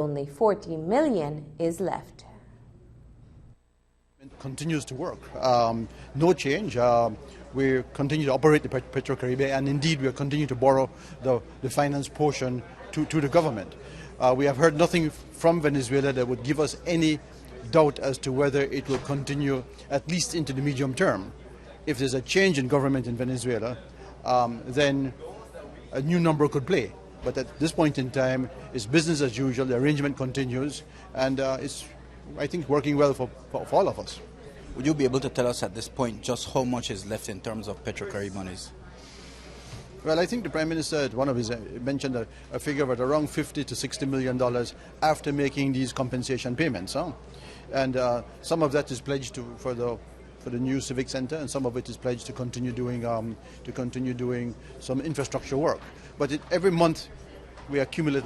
Only 40 million is left. It continues to work. No change. We continue to operate the Petrocaribe, and indeed we continue to borrow the finance portion to the government. We have heard nothing from Venezuela that would give us any doubt as to whether it will continue at least into the medium term. If there's a change in government in Venezuela, then a new number could play. But at this point in time, it's business as usual. The arrangement continues, and it's, I think, working well for all of us. Would you be able to tell us at this point just how much is left in terms of Petrocaribe monies? Well, I think the Prime Minister at one of his mentioned a figure of around $50 to $60 million after making these compensation payments. And some of that is pledged for the new civic centre, and some of it is pledged to continue doing some infrastructure work. But every month we accumulate,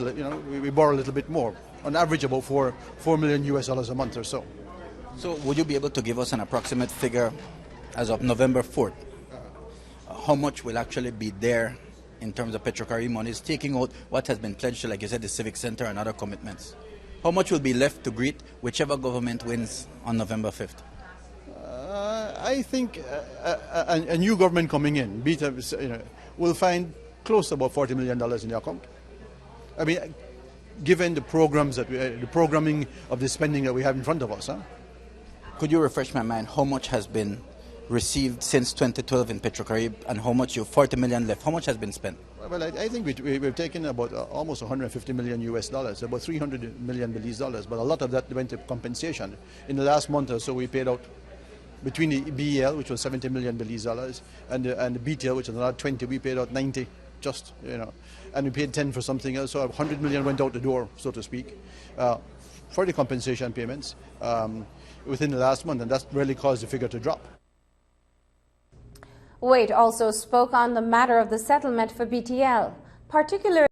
we borrow a little bit more. On average, about $4 million a month or so. So, would you be able to give us an approximate figure as of November 4th? How much will actually be there in terms of Petrocaribe monies, taking out what has been pledged to, like you said, the civic centre and other commitments? How much will be left to greet whichever government wins on November 5th? I think a new government coming in, will find close to about $40 million in the account. I mean, given the programs the programming of the spending that we have in front of us. Could you refresh my mind how much has been received since 2012 in Petrocaribe, and how much, you 40 million left, how much has been spent? Well, I think we've taken about almost $150 million about 300 million Belize dollars, but a lot of that went to compensation. In the last month or so, we paid out between the BEL, which was 70 million Belize dollars, and the BTL, which was another 20, we paid out 90 and we paid 10 for something else, so 100 million went out the door, so to speak, for the compensation payments within the last month, and that's really caused the figure to drop. Wade also spoke on the matter of the settlement for BTL, particularly